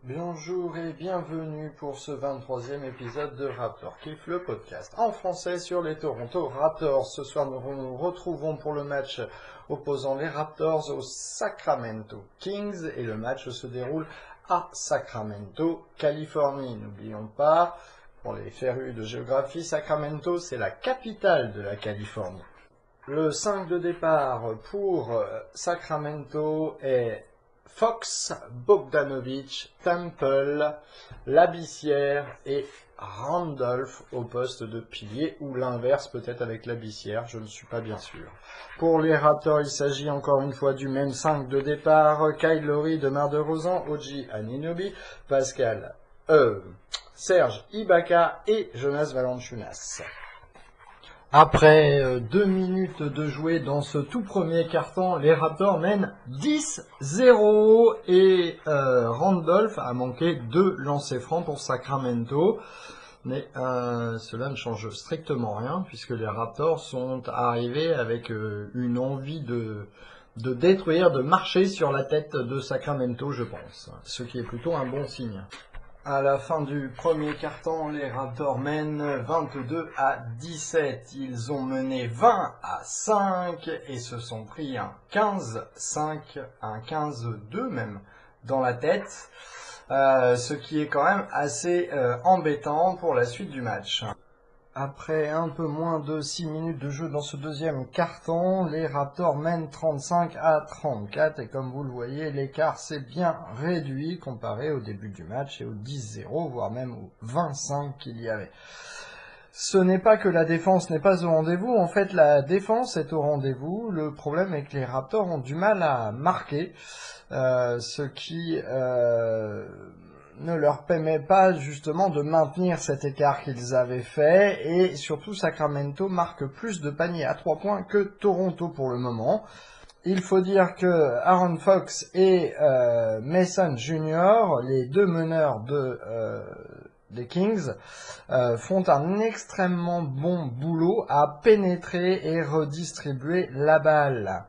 Bonjour et bienvenue pour ce 23e épisode de Raptor Kiff, le podcast en français sur les Toronto Raptors. Ce soir, nous nous retrouvons pour le match opposant les Raptors aux Sacramento Kings et le match se déroule à Sacramento, Californie. N'oublions pas, pour les férus de géographie, Sacramento, c'est la capitale de la Californie. Le 5 de départ pour Sacramento est Fox, Bogdanovic, Temple, Labissière et Randolph au poste de pilier, ou l'inverse peut-être avec Labissière, je ne suis pas bien sûr. Pour les Raptors, il s'agit encore une fois du même 5 de départ, Kyle Lowry, DeMar DeRozan, OG Anunoby, Serge Ibaka et Jonas Valanciunas. Après 2 minutes de jouer dans ce tout premier quart-temps, les Raptors mènent 10-0 et Randolph a manqué 2 lancers francs pour Sacramento. Mais cela ne change strictement rien puisque les Raptors sont arrivés avec une envie de détruire, de marcher sur la tête de Sacramento, je pense. Ce qui est plutôt un bon signe. À la fin du premier quart-temps, les Raptors mènent 22-17. Ils ont mené 20-5 et se sont pris un 15-5, un 15-2 même dans la tête. Ce qui est quand même assez embêtant pour la suite du match. Après un peu moins de 6 minutes de jeu dans ce deuxième quart-temps, les Raptors mènent 35-34 et comme vous le voyez, l'écart s'est bien réduit comparé au début du match et au 10-0, voire même au 25 qu'il y avait. Ce n'est pas que la défense n'est pas au rendez-vous, en fait la défense est au rendez-vous, le problème est que les Raptors ont du mal à marquer, ce qui ne leur permet pas justement de maintenir cet écart qu'ils avaient fait, et surtout Sacramento marque plus de paniers à 3 points que Toronto pour le moment. Il faut dire que Aaron Fox et Mason Jr., les deux meneurs des Kings, font un extrêmement bon boulot à pénétrer et redistribuer la balle.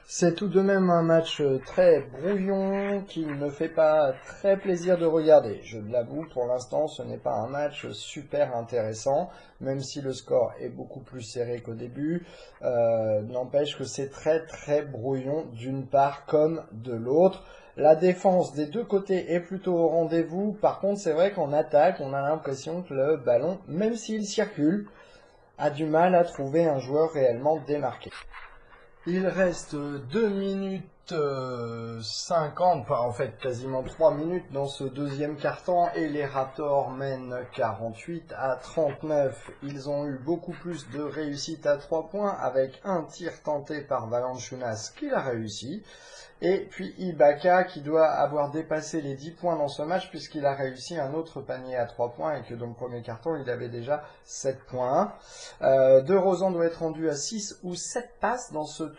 C'est tout de même un match très brouillon qui ne me fait pas très plaisir de regarder. Je l'avoue, pour l'instant, ce n'est pas un match super intéressant, même si le score est beaucoup plus serré qu'au début. N'empêche que c'est très très brouillon d'une part comme de l'autre. La défense des deux côtés est plutôt au rendez-vous. Par contre, c'est vrai qu'en attaque, on a l'impression que le ballon, même s'il circule, a du mal à trouver un joueur réellement démarqué. Il reste 2 minutes 50, enfin en fait quasiment 3 minutes dans ce deuxième quart-temps et les Raptors mènent 48-39. Ils ont eu beaucoup plus de réussite à 3 points avec un tir tenté par Valanciunas qu'il a réussi. Et puis Ibaka qui doit avoir dépassé les 10 points dans ce match puisqu'il a réussi un autre panier à 3 points et que dans le premier carton il avait déjà 7 points. DeRozan doit être rendu à 6 ou 7 passes dans cette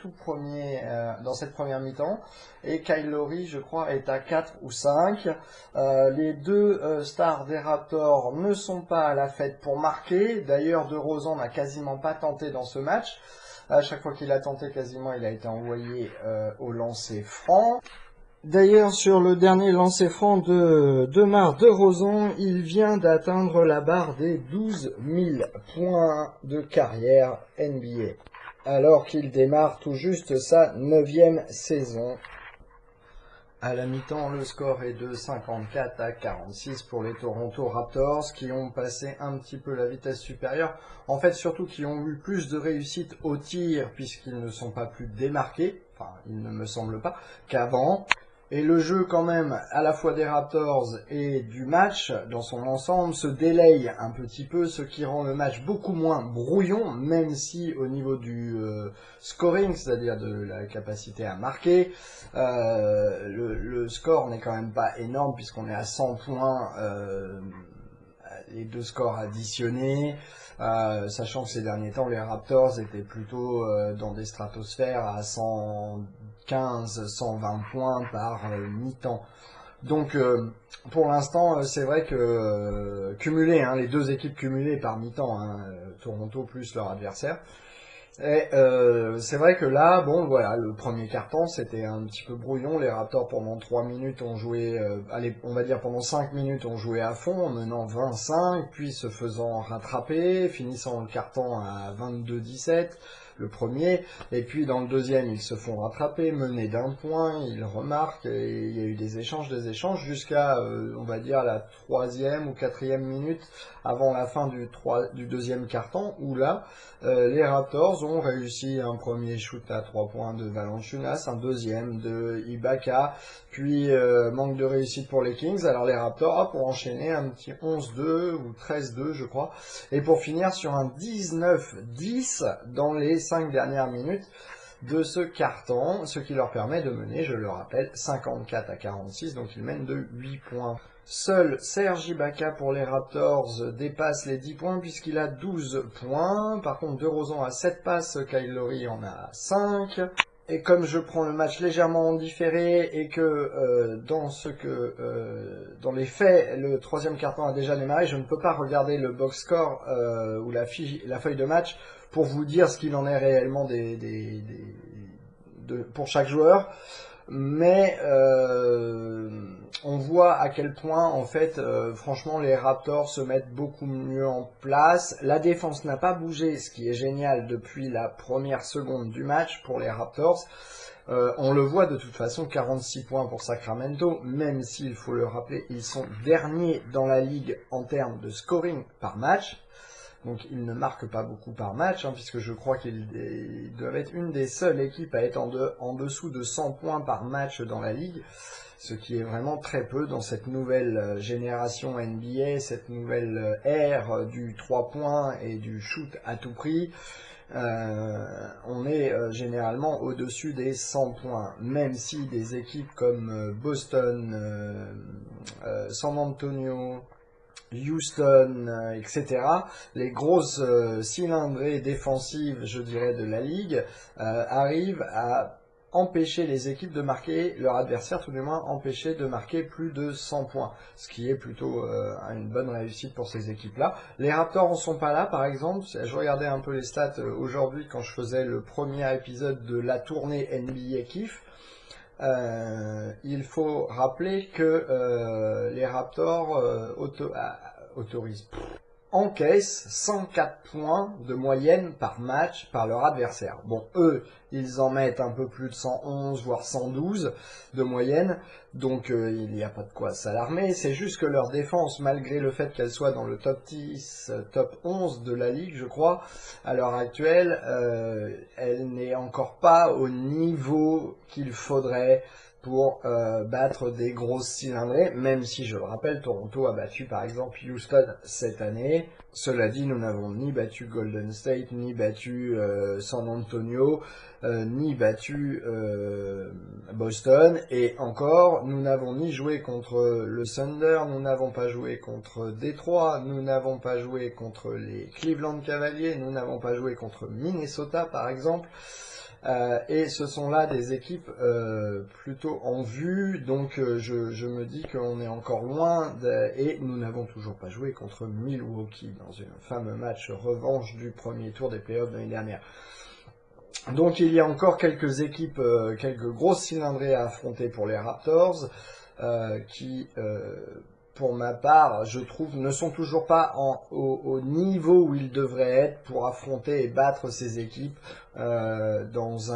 première mi-temps. Et Kyle Lowry je crois est à 4 ou 5. Les deux stars des Raptors ne sont pas à la fête pour marquer. D'ailleurs DeRozan n'a quasiment pas tenté dans ce match. À chaque fois qu'il a tenté quasiment, il a été envoyé au lancer franc. D'ailleurs, sur le dernier lancer franc de DeMar DeRozan, il vient d'atteindre la barre des 12 000 points de carrière NBA, alors qu'il démarre tout juste sa 9e saison. À la mi-temps, le score est de 54-46 pour les Toronto Raptors qui ont passé un petit peu la vitesse supérieure. En fait, surtout qui ont eu plus de réussite au tir puisqu'ils ne sont pas plus démarqués, enfin, il ne me semble pas, qu'avant. Et le jeu quand même à la fois des Raptors et du match dans son ensemble se délaye un petit peu, ce qui rend le match beaucoup moins brouillon, même si au niveau du scoring, c'est-à-dire de la capacité à marquer, le score n'est quand même pas énorme puisqu'on est à 100 points, les deux scores additionnés, sachant que ces derniers temps les Raptors étaient plutôt dans des stratosphères à 115-120 points par mi-temps. Donc pour l'instant c'est vrai que cumulé, les deux équipes cumulées par mi-temps, Toronto plus leur adversaire, Et c'est vrai que là, bon voilà, le premier quart-temps c'était un petit peu brouillon. Les Raptors pendant 3 minutes ont joué, allez, on va dire pendant 5 minutes ont joué à fond en menant 25, puis se faisant rattraper, finissant le quart-temps à 22-17, le premier, et puis dans le deuxième ils se font rattraper, menés d'un point, ils remarquent, et il y a eu des échanges jusqu'à, on va dire la 3e ou 4e minute avant la fin du deuxième quart-temps, où là, les Raptors ont réussi un premier shoot à 3 points de Valanciunas, un deuxième de Ibaka, puis manque de réussite pour les Kings. Alors les Raptors, pour enchaîner un petit 11-2 ou 13-2 je crois, et pour finir sur un 19-10 dans les 5 dernières minutes de ce quart-temps, ce qui leur permet de mener, je le rappelle, 54-46, donc ils mènent de 8 points. Seul Serge Ibaka pour les Raptors dépasse les 10 points puisqu'il a 12 points. Par contre, DeRozan a 7 passes, Kyle Lowry en a 5. Et comme je prends le match légèrement en différé et que dans les faits, le troisième quart-temps a déjà démarré, je ne peux pas regarder le box score ou la feuille de match pour vous dire ce qu'il en est réellement pour chaque joueur. Mais on voit à quel point en fait franchement les Raptors se mettent beaucoup mieux en place. La défense n'a pas bougé, ce qui est génial depuis la première seconde du match pour les Raptors. On le voit de toute façon, 46 points pour Sacramento, même s'il faut le rappeler, ils sont derniers dans la ligue en termes de scoring par match. Donc ils ne marquent pas beaucoup par match, puisque je crois qu'ils doivent être une des seules équipes à être en dessous de 100 points par match dans la ligue, ce qui est vraiment très peu dans cette nouvelle génération NBA, cette nouvelle ère du 3 points et du shoot à tout prix. On est généralement au-dessus des 100 points, même si des équipes comme Boston, San Antonio, Houston, etc., les grosses cylindrées défensives, je dirais, de la ligue, arrivent à empêcher les équipes de marquer leur adversaire, tout du moins empêcher de marquer plus de 100 points, ce qui est plutôt une bonne réussite pour ces équipes-là. Les Raptors en sont pas là, par exemple. Je regardais un peu les stats aujourd'hui quand je faisais le premier épisode de la tournée NBA Kiff. Il faut rappeler que les Raptors encaissent 104 points de moyenne par match par leur adversaire. Bon, eux, ils en mettent un peu plus de 111, voire 112 de moyenne, donc il n'y a pas de quoi s'alarmer. C'est juste que leur défense, malgré le fait qu'elle soit dans le top 10, top 11 de la ligue, je crois, à l'heure actuelle, elle n'est encore pas au niveau qu'il faudrait pour battre des grosses cylindrées, même si, je le rappelle, Toronto a battu par exemple Houston cette année. Cela dit, nous n'avons ni battu Golden State, ni battu San Antonio, ni battu Boston, et encore, nous n'avons ni joué contre le Thunder, nous n'avons pas joué contre Détroit, nous n'avons pas joué contre les Cleveland Cavaliers, nous n'avons pas joué contre Minnesota par exemple. Et ce sont là des équipes plutôt en vue, donc je me dis qu'on est encore loin, et nous n'avons toujours pas joué contre Milwaukee dans un fameux match revanche du premier tour des playoffs de l'année dernière. Donc il y a encore quelques équipes, quelques grosses cylindrées à affronter pour les Raptors, qui pour ma part, je trouve, ne sont toujours pas au niveau où ils devraient être pour affronter et battre ces équipes dans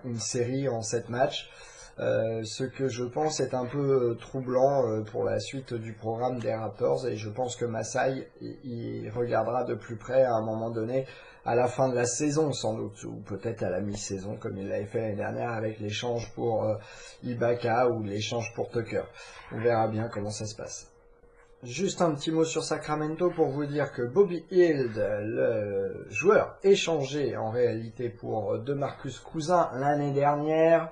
une série en 7 matchs. Ce que je pense est un peu troublant pour la suite du programme des Raptors, et je pense que Masai y regardera de plus près à un moment donné, à la fin de la saison sans doute, ou peut-être à la mi-saison comme il l'avait fait l'année dernière avec l'échange pour Ibaka ou l'échange pour Tucker. On verra bien comment ça se passe. Juste un petit mot sur Sacramento pour vous dire que Bobby Hield, le joueur échangé en réalité pour DeMarcus Cousins l'année dernière,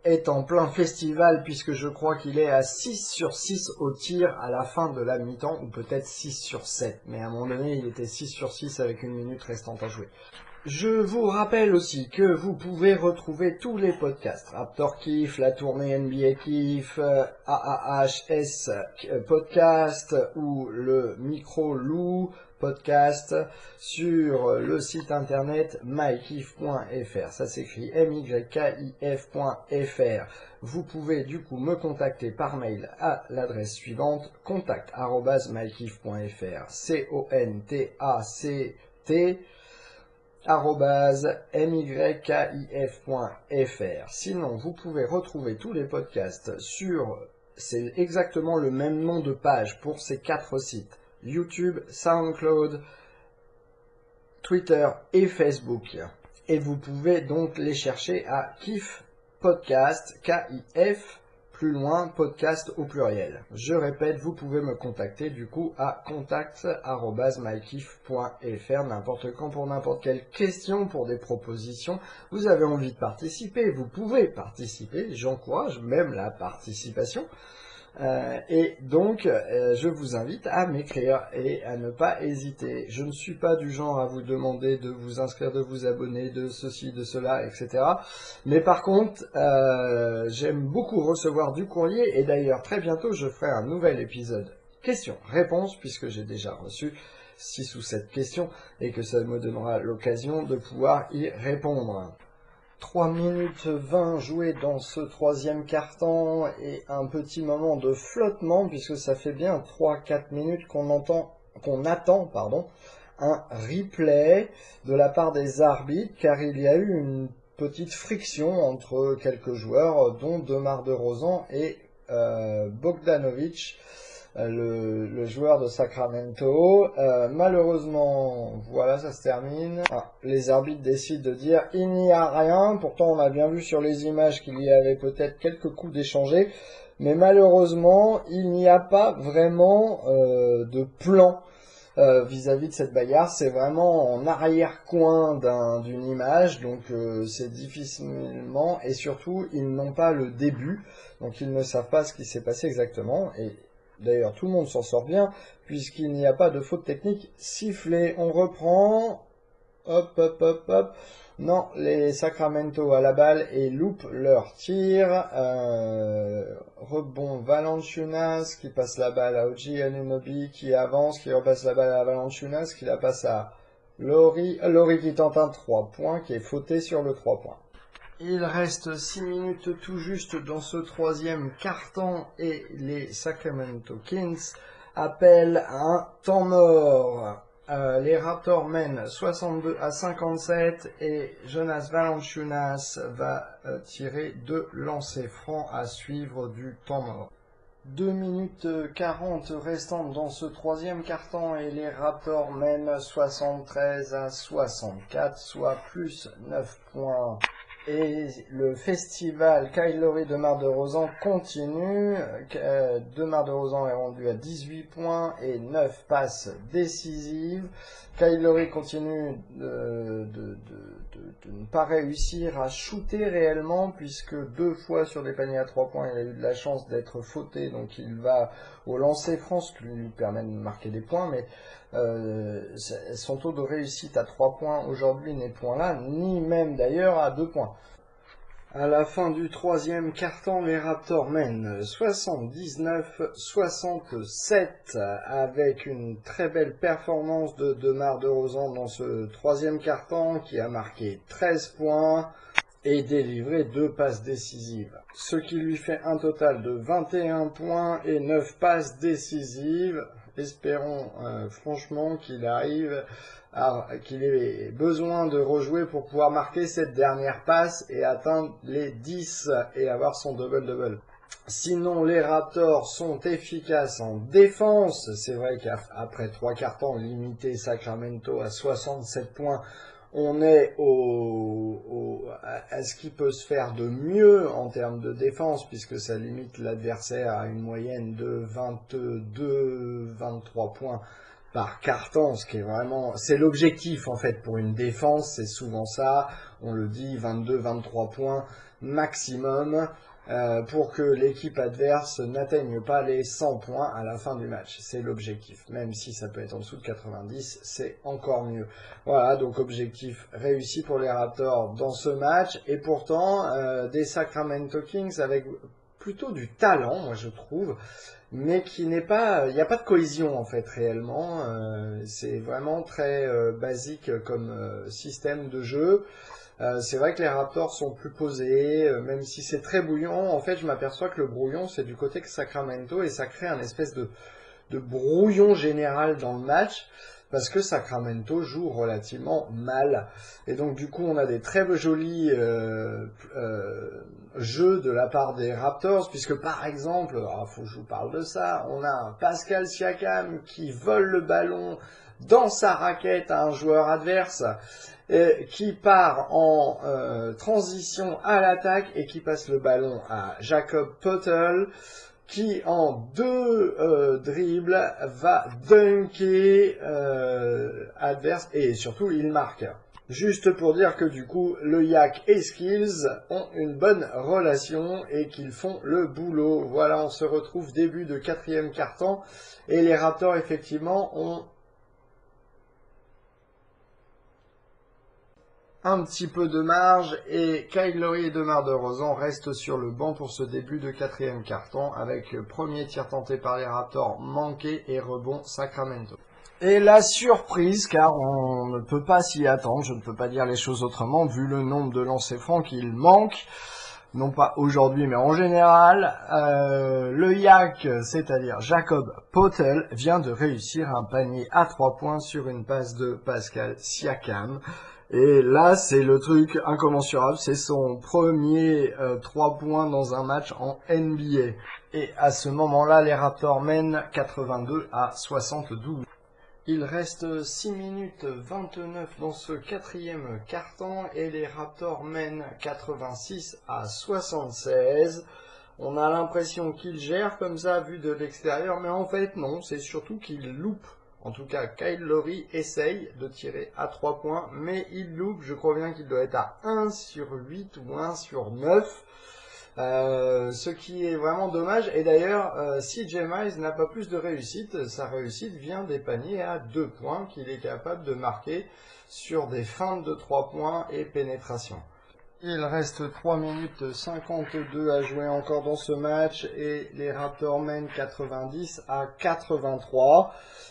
est en plein festival, puisque je crois qu'il est à 6 sur 6 au tir à la fin de la mi-temps, ou peut-être 6 sur 7, mais à un moment donné il était 6 sur 6 avec une minute restante à jouer. Je vous rappelle aussi que vous pouvez retrouver tous les podcasts, Raptor Kiff, la tournée NBA Kiff, AAHS Podcast, ou le Micro Loup, podcast sur le site internet mykif.fr. Ça s'écrit mykif.fr. Vous pouvez du coup me contacter par mail à l'adresse suivante contact@mykif.fr contact@mykif.fr. Sinon, vous pouvez retrouver tous les podcasts sur, c'est exactement le même nom de page pour ces 4 sites: YouTube, SoundCloud, Twitter et Facebook. Et vous pouvez donc les chercher à Kif Podcast, K-I-F, plus loin, podcast au pluriel. Je répète, vous pouvez me contacter du coup à contact@mykif.fr n'importe quand pour n'importe quelle question, pour des propositions. Vous avez envie de participer, vous pouvez participer, j'encourage même la participation. Et donc, je vous invite à m'écrire et à ne pas hésiter. Je ne suis pas du genre à vous demander de vous inscrire, de vous abonner, de ceci, de cela, etc. Mais par contre, j'aime beaucoup recevoir du courrier et d'ailleurs, très bientôt, je ferai un nouvel épisode questions-réponses puisque j'ai déjà reçu 6 ou 7 questions et que ça me donnera l'occasion de pouvoir y répondre. 3 minutes 20 jouées dans ce troisième quart-temps et un petit moment de flottement puisque ça fait bien 3-4 minutes qu'on attend un replay de la part des arbitres car il y a eu une petite friction entre quelques joueurs dont Demar DeRozan et Bogdanovic, le joueur de Sacramento. Malheureusement, voilà, ça se termine. Les arbitres décident de dire il n'y a rien. Pourtant, on a bien vu sur les images qu'il y avait peut-être quelques coups d'échangés. Mais malheureusement, il n'y a pas vraiment de plan vis-à-vis de cette bagarre. C'est vraiment en arrière-coin d'une image. Donc, c'est difficilement. Et surtout, ils n'ont pas le début. Donc, ils ne savent pas ce qui s'est passé exactement. Et d'ailleurs, tout le monde s'en sort bien, puisqu'il n'y a pas de faute technique sifflée. On reprend. Hop, hop, hop, hop. Non, les Sacramento à la balle et loupent leur tir. Rebond Valanciunas qui passe la balle à OG Anunoby qui avance, qui repasse la balle à Valanciunas, qui la passe à Laurie. Laurie qui tente un 3 points, qui est fauté sur le 3 points. Il reste 6 minutes tout juste dans ce troisième quart-temps et les Sacramento Kings appellent un temps mort. Les Raptors mènent 62-57 et Jonas Valanciunas va tirer 2 lancers francs à suivre du temps mort. 2 minutes 40 restantes dans ce troisième quart-temps et les Raptors mènent 73-64, soit plus 9 points. Et le festival Kyle Lowry Demar DeRozan continue. Demar DeRozan est rendu à 18 points et 9 passes décisives. Kyle Lowry continue de ne pas réussir à shooter réellement puisque 2 fois sur des paniers à 3 points il a eu de la chance d'être fauté, donc il va au lancer franc, ce qui lui permet de marquer des points, mais son taux de réussite à 3 points aujourd'hui n'est point là, ni même d'ailleurs à 2 points. À la fin du troisième quart-temps, les Raptors mènent 79-67 avec une très belle performance de Demar DeRozan dans ce troisième quart-temps qui a marqué 13 points et délivré 2 passes décisives. Ce qui lui fait un total de 21 points et 9 passes décisives. Espérons franchement qu'il ait besoin de rejouer pour pouvoir marquer cette dernière passe et atteindre les 10 et avoir son double-double. Sinon, les Raptors sont efficaces en défense. C'est vrai qu'après 3 quarts-temps limité Sacramento à 67 points, on est à ce qui peut se faire de mieux en termes de défense, puisque ça limite l'adversaire à une moyenne de 22-23 points par carton, ce qui est vraiment, c'est l'objectif en fait pour une défense, c'est souvent ça, on le dit, 22-23 points maximum. Pour que l'équipe adverse n'atteigne pas les 100 points à la fin du match. C'est l'objectif. Même si ça peut être en dessous de 90, c'est encore mieux. Voilà, donc objectif réussi pour les Raptors dans ce match. Et pourtant, des Sacramento Kings avec plutôt du talent, moi je trouve, mais qui n'est pas, il n'y a pas de cohésion en fait réellement. C'est vraiment très basique comme système de jeu. C'est vrai que les Raptors sont plus posés, même si c'est très bouillant. En fait, je m'aperçois que le brouillon, c'est du côté de Sacramento et ça crée un espèce de brouillon général dans le match parce que Sacramento joue relativement mal. Et donc, du coup, on a des très jolis jeux de la part des Raptors, puisque par exemple, faut que je vous parle de ça, on a un Pascal Siakam qui vole le ballon dans sa raquette à un joueur adverse, qui part en transition à l'attaque et qui passe le ballon à Jakob Poeltl, qui en 2 dribbles va dunker adverse et surtout il marque. Juste pour dire que du coup, le Yak et Skills ont une bonne relation et qu'ils font le boulot. Voilà, on se retrouve début de 4e quart-temps et les Raptors effectivement ont un petit peu de marge et Kyle Lowry et DeMar DeRozan restent sur le banc pour ce début de 4e quart-temps avec premier tir tenté par les Raptors manqué et rebond Sacramento. Et la surprise, car on ne peut pas s'y attendre, je ne peux pas dire les choses autrement, vu le nombre de lancers francs qu'il manque, non pas aujourd'hui mais en général, le Yak, c'est-à-dire Jakob Poeltl, vient de réussir un panier à 3 points sur une passe de Pascal Siakam. Et là, c'est le truc incommensurable, c'est son premier 3 points dans un match en NBA. Et à ce moment-là, les Raptors mènent 82-72. Il reste 6 minutes 29 dans ce 4e quart-temps et les Raptors mènent 86-76. On a l'impression qu'ils gèrent comme ça vu de l'extérieur, mais en fait non, c'est surtout qu'ils loupent. En tout cas, Kyle Lowry essaye de tirer à 3 points, mais il loupe. Je crois bien qu'il doit être à 1 sur 8 ou 1 sur 9. Ce qui est vraiment dommage. Et d'ailleurs, si Miles n'a pas plus de réussite, sa réussite vient des paniers à 2 points qu'il est capable de marquer sur des feintes de 3 points et pénétration. Il reste 3 minutes 52 à jouer encore dans ce match et les Raptors mènent 90-83.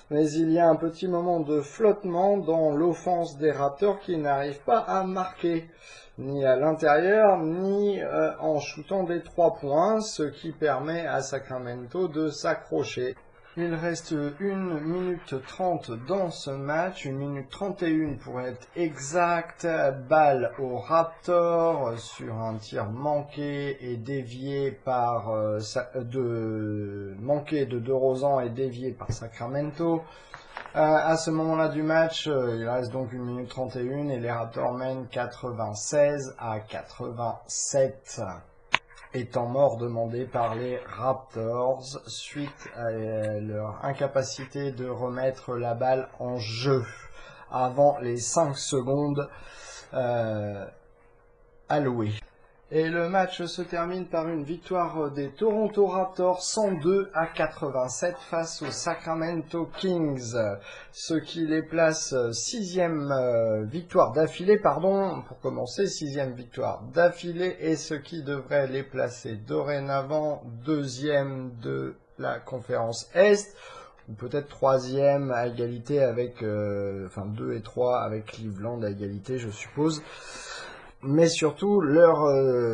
Mais il y a un petit moment de flottement dans l'offense des Raptors qui n'arrive pas à marquer, ni à l'intérieur, ni en shootant des 3 points, ce qui permet à Sacramento de s'accrocher. Il reste 1 minute 30 dans ce match, 1 minute 31 pour être exact. Balle au Raptor sur un tir manqué et dévié par manqué de DeRozan et dévié par Sacramento. À ce moment-là du match, il reste donc 1 minute 31 et les Raptors mènent 96-87. Et temps mort demandé par les Raptors suite à leur incapacité de remettre la balle en jeu avant les 5 secondes allouées. Et le match se termine par une victoire des Toronto Raptors 102-87 face aux Sacramento Kings, ce qui les place 6e victoire d'affilée, pour commencer, 6e victoire d'affilée, et ce qui devrait les placer dorénavant 2e de la conférence Est, ou peut-être 3e à égalité avec, 2 et 3 avec Cleveland à égalité, je suppose. Mais surtout, leur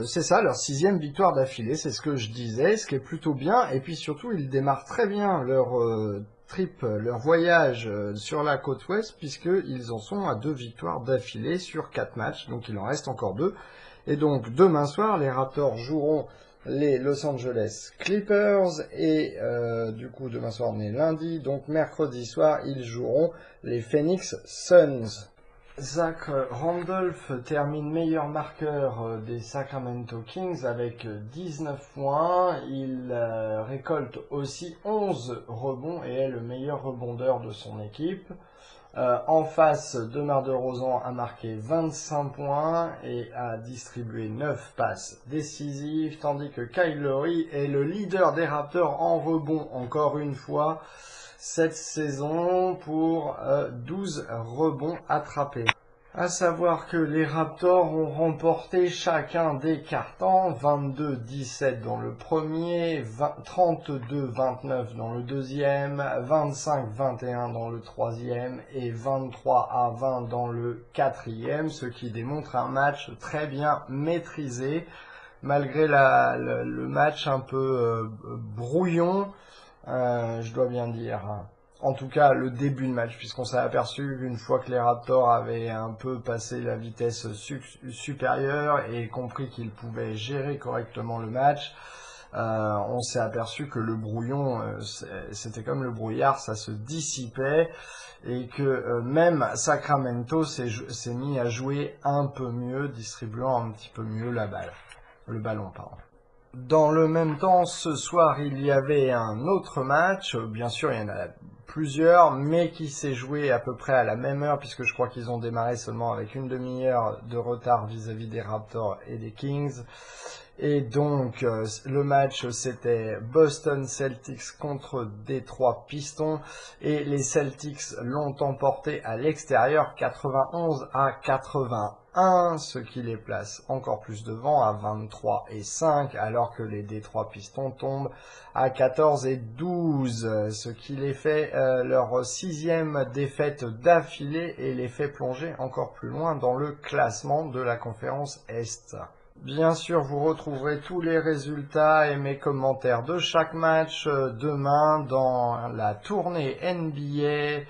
6e victoire d'affilée, c'est ce que je disais, ce qui est plutôt bien. Et puis surtout, ils démarrent très bien leur leur voyage sur la côte ouest, puisqu'ils en sont à 2 victoires d'affilée sur 4 matchs. Donc il en reste encore 2. Et donc demain soir, les Raptors joueront les Los Angeles Clippers. Et du coup, demain soir, on est lundi. Donc mercredi soir, ils joueront les Phoenix Suns. Zach Randolph termine meilleur marqueur des Sacramento Kings avec 19 points. Il récolte aussi 11 rebonds et est le meilleur rebondeur de son équipe. En face, DeMar DeRozan a marqué 25 points et a distribué 9 passes décisives, tandis que Kyle Lowry est le leader des Raptors en rebond encore une fois cette saison pour 12 rebonds attrapés. À savoir que les Raptors ont remporté chacun des cartons, 22-17 dans le premier, 32-29 dans le deuxième, 25-21 dans le troisième et 23-20 dans le quatrième, ce qui démontre un match très bien maîtrisé, malgré le match un peu brouillon, je dois bien dire. En tout cas, le début de match, puisqu'on s'est aperçu qu'une fois que les Raptors avaient un peu passé la vitesse supérieure et compris qu'ils pouvaient gérer correctement le match, on s'est aperçu que le brouillon, c'était comme le brouillard, ça se dissipait et que même Sacramento s'est mis à jouer un peu mieux, distribuant un petit peu mieux le ballon, pardon. Dans le même temps, ce soir, il y avait un autre match. Bien sûr, il y en a plusieurs, mais qui s'est joué à peu près à la même heure, puisque je crois qu'ils ont démarré seulement avec une demi-heure de retard vis-à-vis des Raptors et des Kings. Et donc, le match, c'était Boston Celtics contre Detroit Pistons. Et les Celtics l'ont emporté à l'extérieur, 91-81, ce qui les place encore plus devant, à 23-5, alors que les Detroit Pistons tombent à 14-12, ce qui les fait leur 6e défaite d'affilée et les fait plonger encore plus loin dans le classement de la conférence Est. Bien sûr, vous retrouverez tous les résultats et mes commentaires de chaque match demain dans la tournée NBA,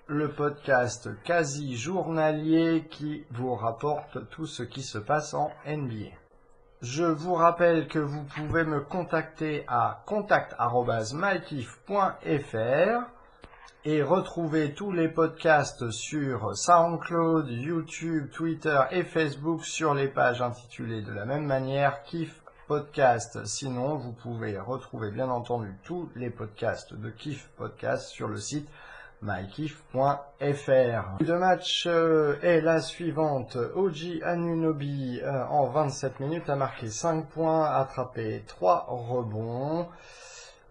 le podcast quasi journalier qui vous rapporte tout ce qui se passe en NBA. Je vous rappelle que vous pouvez me contacter à contact@mykiff.fr et retrouver tous les podcasts sur SoundCloud, YouTube, Twitter et Facebook sur les pages intitulées de la même manière, Kiff Podcast. Sinon, vous pouvez retrouver bien entendu tous les podcasts de Kiff Podcast sur le site mykiff.fr. Le match est la suivante. OG Anunoby en 27 minutes a marqué 5 points, attrapé 3 rebonds.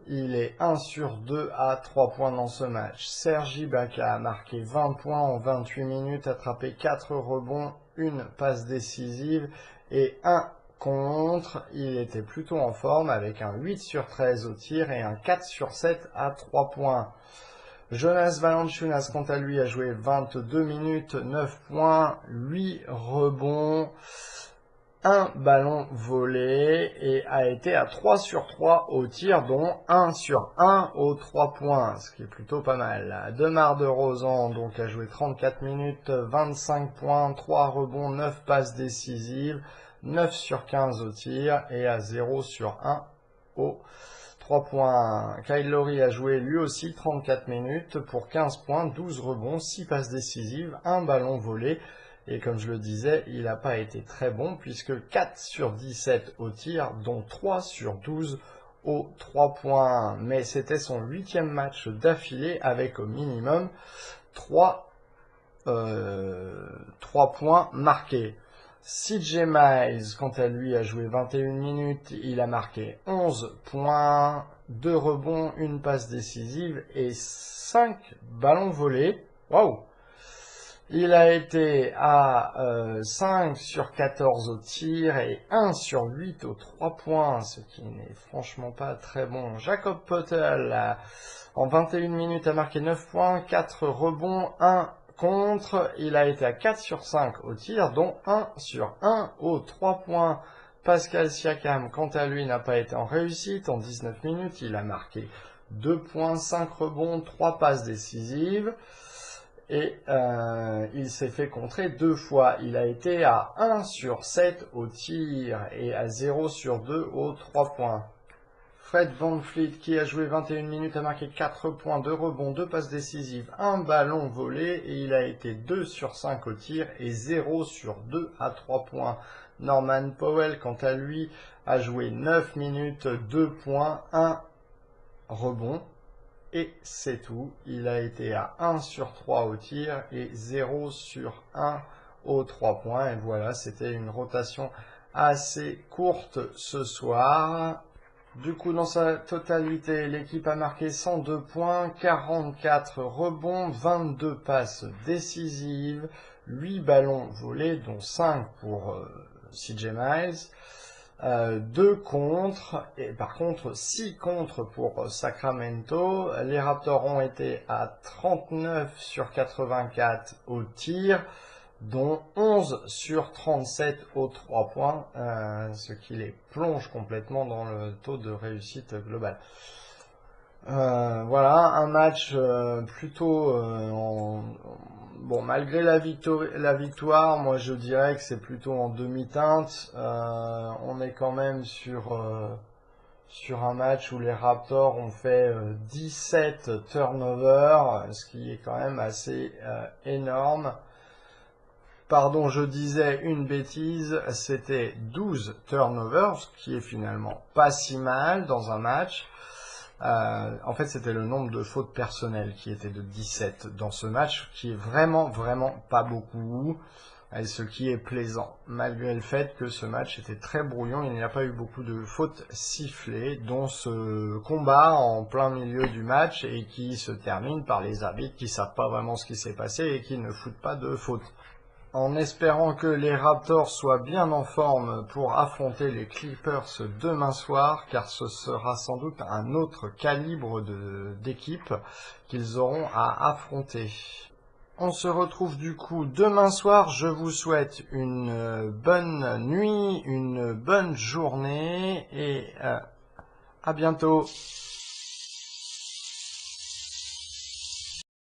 Il est 1 sur 2 à 3 points dans ce match. Serge Ibaka a marqué 20 points en 28 minutes, attrapé 4 rebonds, une passe décisive et un contre. Il était plutôt en forme avec un 8 sur 13 au tir et un 4 sur 7 à 3 points. Jonas Valanciunas, quant à lui, a joué 22 minutes, 9 points, 8 rebonds, un ballon volé et a été à 3 sur 3 au tir, dont 1 sur 1 aux 3 points, ce qui est plutôt pas mal. DeMar DeRozan donc a joué 34 minutes, 25 points, 3 rebonds, 9 passes décisives, 9 sur 15 au tir et à 0 sur 1 aux 3 points. Kyle Lowry a joué lui aussi 34 minutes pour 15 points, 12 rebonds, 6 passes décisives, un ballon volé. Et comme je le disais, il n'a pas été très bon puisque 4 sur 17 au tir, dont 3 sur 12 aux 3 points. Mais c'était son 8e match d'affilée avec au minimum 3 points marqués. CJ Miles, quant à lui, a joué 21 minutes, il a marqué 11 points, 2 rebonds, une passe décisive et 5 ballons volés. Waouh! Il a été à 5 sur 14 au tir et 1 sur 8 aux 3 points, ce qui n'est franchement pas très bon. Jakob Poeltl, en 21 minutes, a marqué 9 points, 4 rebonds, 1 contre. Il a été à 4 sur 5 au tir, dont 1 sur 1 aux 3 points. Pascal Siakam, quant à lui, n'a pas été en réussite. En 19 minutes, il a marqué 2 points, 5 rebonds, 3 passes décisives. Et il s'est fait contrer 2 fois. Il a été à 1 sur 7 au tir et à 0 sur 2 aux 3 points. Fred VanVleet, qui a joué 21 minutes, a marqué 4 points, 2 rebonds, 2 passes décisives, 1 ballon volé et il a été 2 sur 5 au tir et 0 sur 2 à 3 points. Norman Powell, quant à lui, a joué 9 minutes, 2 points, 1 rebond. Et c'est tout, il a été à 1 sur 3 au tir et 0 sur 1 aux 3 points. Et voilà, c'était une rotation assez courte ce soir. Du coup, dans sa totalité, l'équipe a marqué 102 points, 44 rebonds, 22 passes décisives, 8 ballons volés, dont 5 pour CJ Miles. 2 contre, et par contre 6 contre pour Sacramento. Les Raptors ont été à 39 sur 84 au tir, dont 11 sur 37 aux 3 points, ce qui les plonge complètement dans le taux de réussite global. Voilà, un match plutôt bon, malgré la victoire, moi je dirais que c'est plutôt en demi-teinte. On est quand même sur un match où les Raptors ont fait 17 turnovers, ce qui est quand même assez énorme. Pardon, je disais une bêtise, c'était 12 turnovers, ce qui est finalement pas si mal dans un match. En fait, c'était le nombre de fautes personnelles qui était de 17 dans ce match, qui est vraiment pas beaucoup, et ce qui est plaisant, malgré le fait que ce match était très brouillon. Il n'y a pas eu beaucoup de fautes sifflées, dont ce combat en plein milieu du match, et qui se termine par les arbitres qui savent pas vraiment ce qui s'est passé et qui ne foutent pas de fautes. En espérant que les Raptors soient bien en forme pour affronter les Clippers demain soir, car ce sera sans doute un autre calibre d'équipe qu'ils auront à affronter. On se retrouve du coup demain soir. Je vous souhaite une bonne nuit, une bonne journée et à bientôt.